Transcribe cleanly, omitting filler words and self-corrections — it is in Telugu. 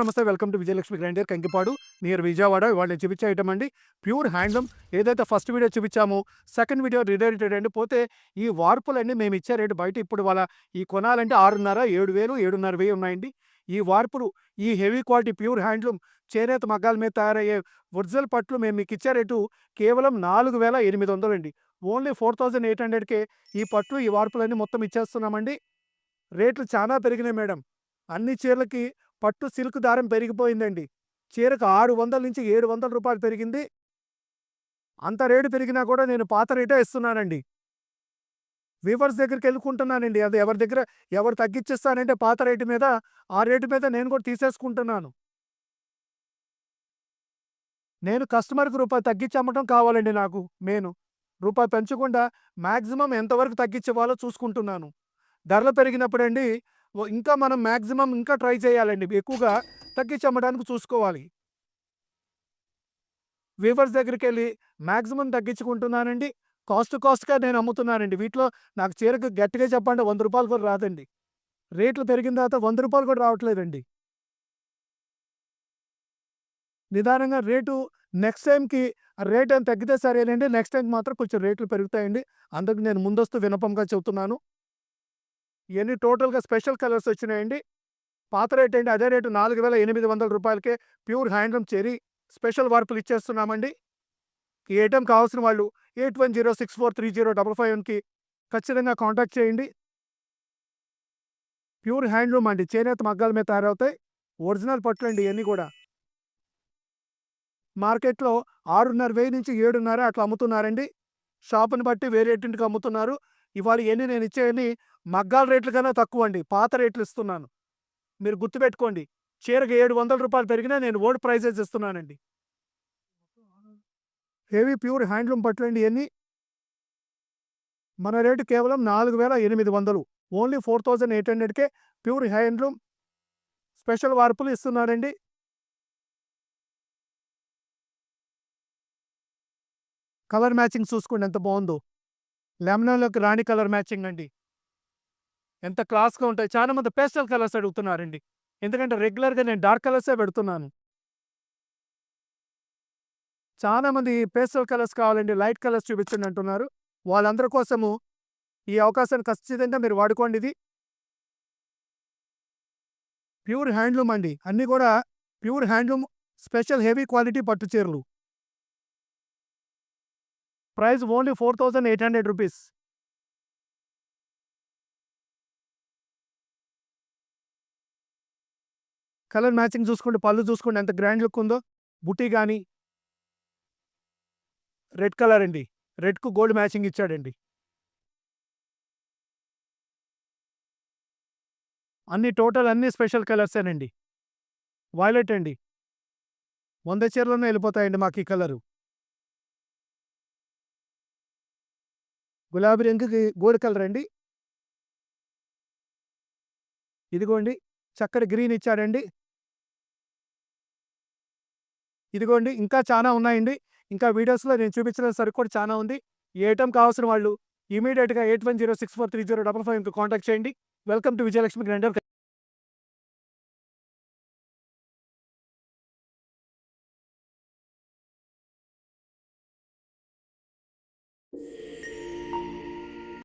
నమస్తే, welcome to Vijayalakshmi grinder Kankipadu near Vijayawada. ఇవాళ నేను చూపించే ఐటమ్ అండి ప్యూర్ హ్యాండ్లూమ్. ఏదైతే ఫస్ట్ వీడియో చూపించామో సెకండ్ వీడియో రిలేటెడ్ అండి. పోతే ఈ వార్పులన్నీ మేము ఇచ్చే రేటు బయట ఇప్పుడు వాళ్ళ ఈ కొనాలంటే 6,500, 7,000, 7,500 ఉన్నాయండి. ఈ వార్పులు ఈ హెవీ క్వాలిటీ ప్యూర్ హ్యాండ్లూమ్ చేనేత మగ్గాల మీద తయారయ్యే ఒరిజినల్ పట్లు మేము మీకు ఇచ్చే రేటు కేవలం 4,800 అండి. ఓన్లీ 4,800కే ఈ పట్లు ఈ వార్పులన్నీ మొత్తం ఇచ్చేస్తున్నామండి. రేట్లు చాలా పెరిగినాయి మేడం. అన్ని చీరలకి పట్టు సిల్క్ దారం పెరిగిపోయిందండి. చీరకు 600-700 రూపాయలు పెరిగింది. అంత రేటు పెరిగినా కూడా నేను పాత రేటే ఇస్తున్నానండి. వీవర్స్ దగ్గరికి వెళ్ళుకుంటున్నానండి. అది ఎవరు తగ్గించిస్తానంటే పాత రేటు మీద, ఆ రేటు మీద నేను కూడా తీసేసుకుంటున్నాను. నేను కస్టమర్కి రూపాయి తగ్గించి అమ్మటం కావాలండి నాకు మెయిను. రూపాయి పెంచకుండా మాక్సిమం ఎంతవరకు తగ్గించివ్వాలో చూసుకుంటున్నాను. ధరలు పెరిగినప్పుడండి ఇంకా మనం మాక్సిమం ఇంకా ట్రై చేయాలండి. ఎక్కువగా తగ్గించి అమ్మడానికి చూసుకోవాలి. వీవర్స్ దగ్గరికెళ్ళి మాక్సిమం తగ్గించుకుంటున్నానండి. కాస్ట్‌గా నేను అమ్ముతున్నానండి. వీటిలో నాకు చీరకు గట్టిగా చెప్పండి రూ. 100 కూడా రాదండి. రేట్లు పెరిగిన తర్వాత రూ. 100 కూడా రావట్లేదండి. నిదానంగా రేటు నెక్స్ట్ టైమ్‌కి రేట్ ఏం తగ్గితే సరేనండి. నెక్స్ట్ టైమ్‌కి మాత్రం కొంచెం రేట్లు పెరుగుతాయండి. అందుకు నేను ముందస్తు విన్నపంగా చెప్తున్నాను. ఇయన్నీ టోటల్‌గా స్పెషల్ కలర్స్ వచ్చినాయండి. పాత రేట్ ఏంటి అదే రేటు రూ. 4,800కే ప్యూర్ హ్యాండ్లూమ్ చెరీ స్పెషల్ వార్పులు ఇచ్చేస్తున్నామండి. ఈ ఐటెం కావాల్సిన వాళ్ళు 8106430551కి ఖచ్చితంగా కాంటాక్ట్ చేయండి. ప్యూర్ హ్యాండ్లూమ్ అండి. చేనేత మగ్గాల మీద తయారవుతాయి. ఒరిజినల్ పట్లండి ఇయన్నీ కూడా. మార్కెట్‌లో 6,500 నుంచి 7,500 అట్లా అమ్ముతున్నారండి. షాపుని బట్టి వేరేటింటికి అమ్ముతున్నారు. ఇవాళ ఇయన్నీ నేను ఇచ్చేయన్నీ మగ్గాల రేట్ల కన్నా తక్కువండి. పాత రేట్లు ఇస్తున్నాను. మీరు గుర్తుపెట్టుకోండి. చీరకు రూ. 700 పెరిగినా నేను ఓల్డ్ ప్రైజెస్ ఇస్తున్నానండి. హెవీ ప్యూర్ హ్యాండ్లూమ్ పట్లండి ఇయన్నీ. మన రేటు కేవలం 4,800. ఓన్లీ 4,800కే ప్యూర్ హ్యాండ్లూమ్ స్పెషల్ వార్పులు ఇస్తున్నారండి. కలర్ మ్యాచింగ్ చూసుకోండి ఎంత బాగుందో. లెమనన్‌లోకి రాణి కలర్ మ్యాచింగ్ అండి. ఎంత క్లాస్‌గా ఉంటాయి. చాలా మంది పేస్టల్ కలర్స్ అడుగుతున్నారండి. ఎందుకంటే రెగ్యులర్‌గా నేను డార్క్ కలర్సే పెడుతున్నాను. చాలా మంది పేస్టల్ కలర్స్ కావాలండి, లైట్ కలర్స్ చూపించండి అంటున్నారు. వాళ్ళందరి కోసము ఈ అవకాశాన్ని ఖచ్చితంగా మీరు వాడుకోండి ఇది. ప్యూర్ హ్యాండ్లూమ్ అండి. అన్నీ కూడా pure handloom special heavy quality పట్టు చీరలు. Price only 4,800 rupees. Colour matching చూసుకోండి. పళ్ళు చూసుకోండి ఎంత గ్రాండ్ లుక్ ఉందో. బుటీ గాని రెడ్ కలర్ అండి. రెడ్‌కు గోల్డ్ మ్యాచింగ్ ఇచ్చాడండి. అన్ని స్పెషల్ కలర్సేనండి. వైలెట్ అండి. 100 చీరలోనే వెళ్ళిపోతాయండి మాకు ఈ కలరు. గులాబీ రంగుకి గోల్డ్ కలర్ అండి. ఇదిగోండి చక్కటి గ్రీన్ ఇచ్చాడండి. ఇదిగోండి ఇంకా చానా ఉన్నాయండి. ఇంకా వీడియోస్‌లో నేను చూపించిన సరుకు కూడా చానా ఉంది. ఈ ఐటెమ్ కావాల్సిన వాళ్ళు ఇమ్మీడియేట్‌గా 8106430555కి కాంటాక్ట్ చేయండి. Welcome to Vijayalakshmi grinder.